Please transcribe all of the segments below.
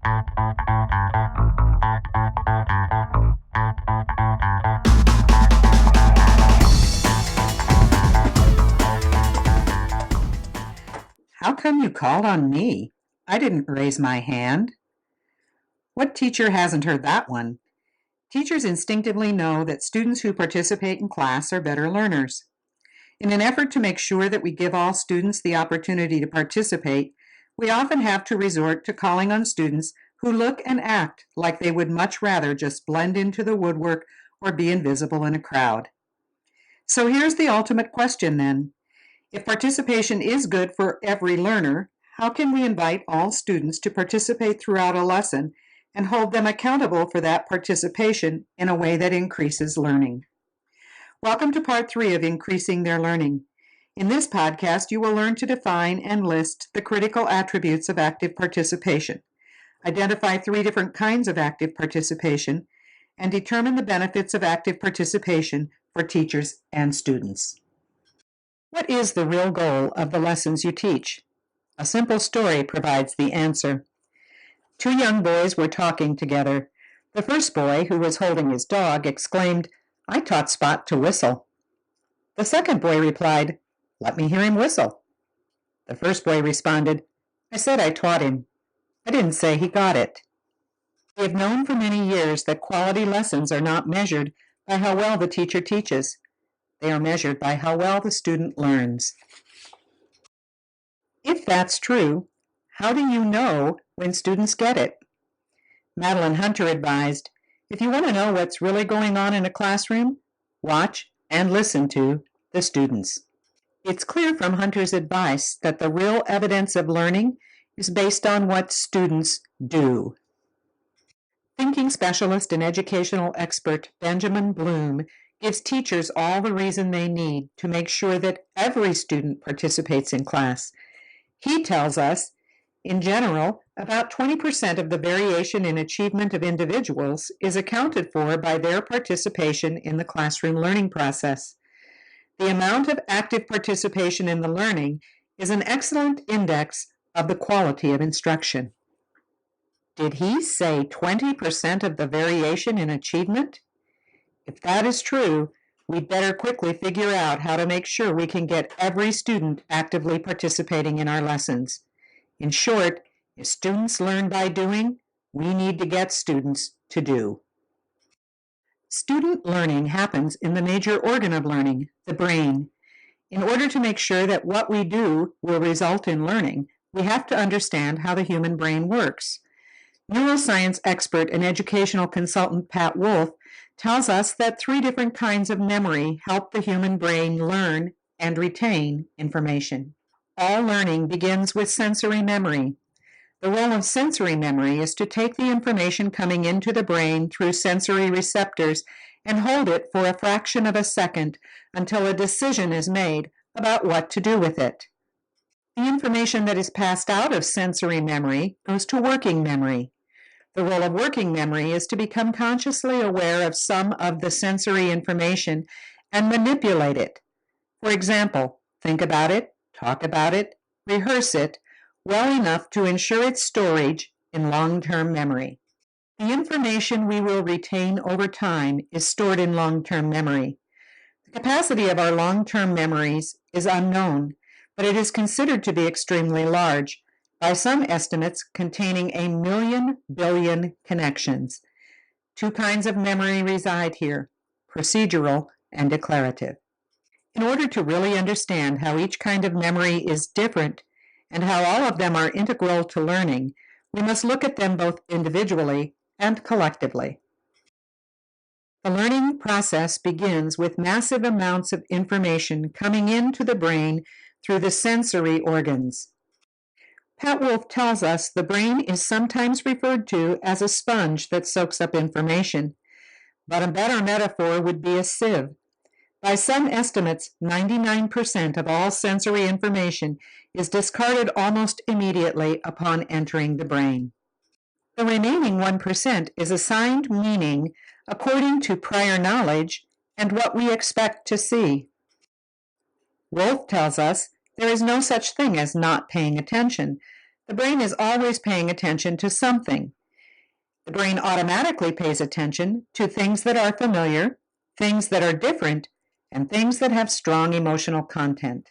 How come you called on me? I didn't raise my hand. What teacher hasn't heard that one? Teachers instinctively know that students who participate in class are better learners. In an effort to make sure that we give all students the opportunity to participate, we often have to resort to calling on students who look and act like they would much rather just blend into the woodwork or be invisible in a crowd. So here's the ultimate question then. If participation is good for every learner, how can we invite all students to participate throughout a lesson and hold them accountable for that participation in a way that increases learning? Welcome to part 3 of Increasing Their Learning. In this podcast, you will learn to define and list the critical attributes of active participation, identify 3 different kinds of active participation, and determine the benefits of active participation for teachers and students. What is the real goal of the lessons you teach? A simple story provides the answer. 2 young boys were talking together. The first boy, who was holding his dog, exclaimed, "I taught Spot to whistle." The second boy replied, "Let me hear him whistle." The first boy responded, "I said I taught him. I didn't say he got it." We have known for many years that quality lessons are not measured by how well the teacher teaches. They are measured by how well the student learns. If that's true, how do you know when students get it? Madeline Hunter advised, if you want to know what's really going on in a classroom, watch and listen to the students. It's clear from Hunter's advice that the real evidence of learning is based on what students do. Thinking specialist and educational expert Benjamin Bloom gives teachers all the reason they need to make sure that every student participates in class. He tells us, in general, about 20% of the variation in achievement of individuals is accounted for by their participation in the classroom learning process. The amount of active participation in the learning is an excellent index of the quality of instruction. Did he say 20% of the variation in achievement? If that is true, we'd better quickly figure out how to make sure we can get every student actively participating in our lessons. In short, if students learn by doing, we need to get students to do. Student learning happens in the major organ of learning, the brain. In order to make sure that what we do will result in learning, we have to understand how the human brain works. Neuroscience expert and educational consultant Pat Wolf tells us that 3 different kinds of memory help the human brain learn and retain information. All learning begins with sensory memory. The role of sensory memory is to take the information coming into the brain through sensory receptors and hold it for a fraction of a second until a decision is made about what to do with it. The information that is passed out of sensory memory goes to working memory. The role of working memory is to become consciously aware of some of the sensory information and manipulate it. For example, think about it, talk about it, rehearse it well enough to ensure its storage in long-term memory. The information we will retain over time is stored in long-term memory. The capacity of our long-term memories is unknown, but it is considered to be extremely large, by some estimates containing 1,000,000 billion connections. 2 kinds of memory reside here, procedural and declarative. In order to really understand how each kind of memory is different and how all of them are integral to learning, we must look at them both individually and collectively. The learning process begins with massive amounts of information coming into the brain through the sensory organs. Pat Wolf tells us the brain is sometimes referred to as a sponge that soaks up information, but a better metaphor would be a sieve. By some estimates, 99% of all sensory information is discarded almost immediately upon entering the brain. The remaining 1% is assigned meaning according to prior knowledge and what we expect to see. Wolf tells us there is no such thing as not paying attention, The brain is always paying attention to something. The brain automatically pays attention to things that are familiar, things that are different, and things that have strong emotional content.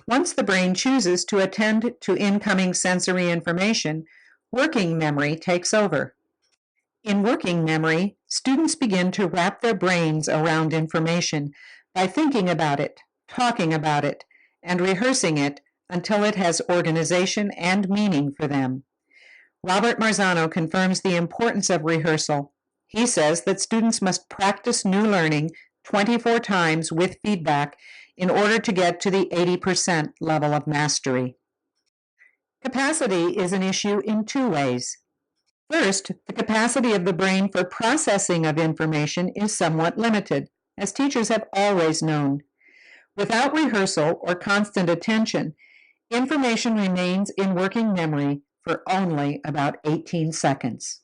Once the brain chooses to attend to incoming sensory information, working memory takes over. In working memory, students begin to wrap their brains around information by thinking about it, talking about it, and rehearsing it until it has organization and meaning for them. Robert Marzano confirms the importance of rehearsal. He says that students must practice new learning 24 times with feedback in order to get to the 80% level of mastery. Capacity is an issue in two ways. First, the capacity of the brain for processing of information is somewhat limited, as teachers have always known. Without rehearsal or constant attention, information remains in working memory for only about 18 seconds.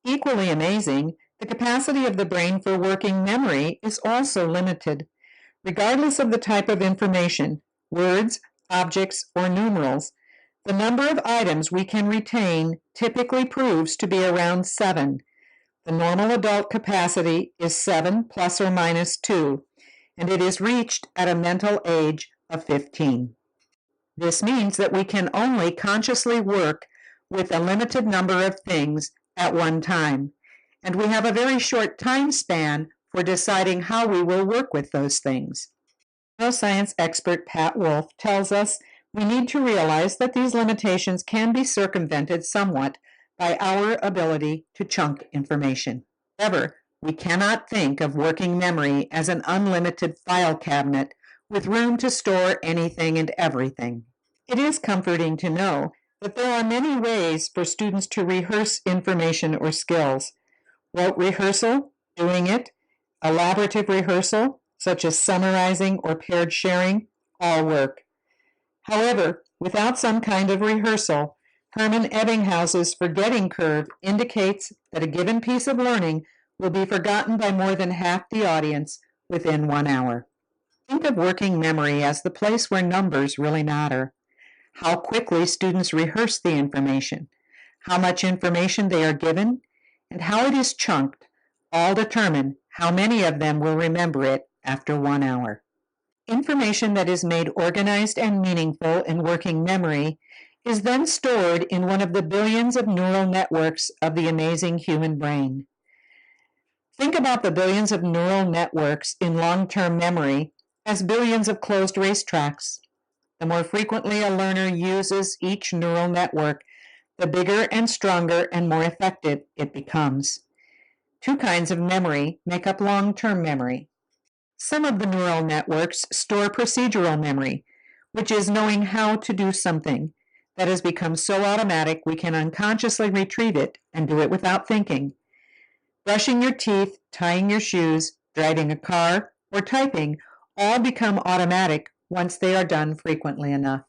Equally amazing, the capacity of the brain for working memory is also limited. Regardless of the type of information, words, objects, or numerals, the number of items we can retain typically proves to be around 7. The normal adult capacity is 7 plus or minus 2, and it is reached at a mental age of 15. This means that we can only consciously work with a limited number of things at one time, and we have a very short time span for deciding how we will work with those things. Neuroscience expert Pat Wolf tells us we need to realize that these limitations can be circumvented somewhat by our ability to chunk information. However, we cannot think of working memory as an unlimited file cabinet with room to store anything and everything. It is comforting to know that there are many ways for students to rehearse information or skills. Rote rehearsal, doing it, elaborative rehearsal, such as summarizing or paired sharing, all work. However, without some kind of rehearsal, Hermann Ebbinghaus's forgetting curve indicates that a given piece of learning will be forgotten by more than half the audience within 1 hour. Think of working memory as the place where numbers really matter. How quickly students rehearse the information, how much information they are given, and how it is chunked, all determine how many of them will remember it after 1 hour. Information that is made organized and meaningful in working memory is then stored in one of the billions of neural networks of the amazing human brain. Think about the billions of neural networks in long-term memory as billions of closed racetracks. The more frequently a learner uses each neural network, the bigger and stronger and more effective it becomes. Two kinds of memory make up long-term memory. Some of the neural networks store procedural memory, which is knowing how to do something that has become so automatic we can unconsciously retrieve it and do it without thinking. Brushing your teeth, tying your shoes, driving a car, or typing all become automatic once they are done frequently enough.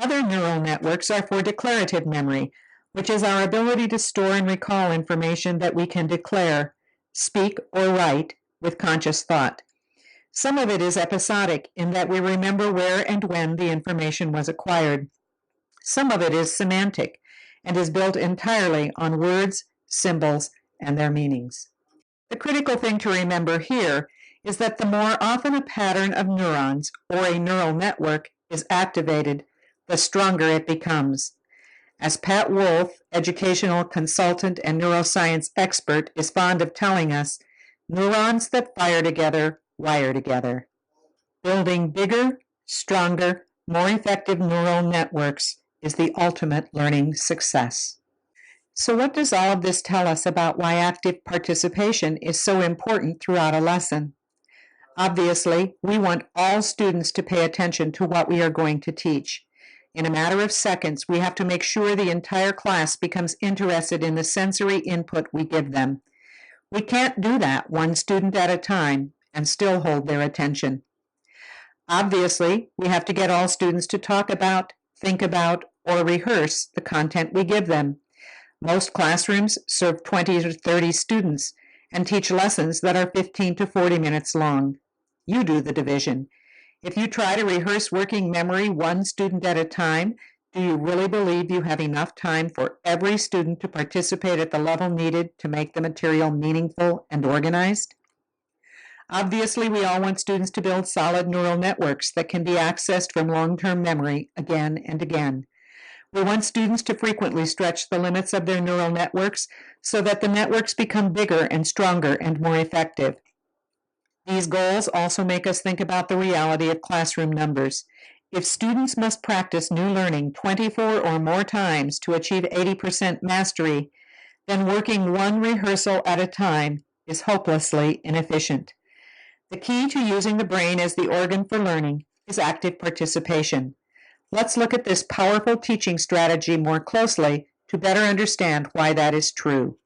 Other neural networks are for declarative memory, which is our ability to store and recall information that we can declare, speak, or write with conscious thought. Some of it is episodic in that we remember where and when the information was acquired. Some of it is semantic and is built entirely on words, symbols, and their meanings. The critical thing to remember here is that the more often a pattern of neurons or a neural network is activated, the stronger it becomes. As Pat Wolf, educational consultant and neuroscience expert, is fond of telling us, neurons that fire together wire together. Building bigger, stronger, more effective neural networks is the ultimate learning success. So what does all of this tell us about why active participation is so important throughout a lesson? Obviously, we want all students to pay attention to what we are going to teach. In a matter of seconds, we have to make sure the entire class becomes interested in the sensory input we give them. We can't do that one student at a time and still hold their attention. Obviously, we have to get all students to talk about, think about, or rehearse the content we give them. Most classrooms serve 20 to 30 students and teach lessons that are 15 to 40 minutes long. You do the division. If you try to rehearse working memory one student at a time, Do you really believe you have enough time for every student to participate at the level needed to make the material meaningful and organized? Obviously, we all want students to build solid neural networks that can be accessed from long-term memory again and again. We want students to frequently stretch the limits of their neural networks so that the networks become bigger and stronger and more effective. These goals also make us think about the reality of classroom numbers. If students must practice new learning 24 or more times to achieve 80% mastery, then working one rehearsal at a time is hopelessly inefficient. The key to using the brain as the organ for learning is active participation. Let's look at this powerful teaching strategy more closely to better understand why that is true.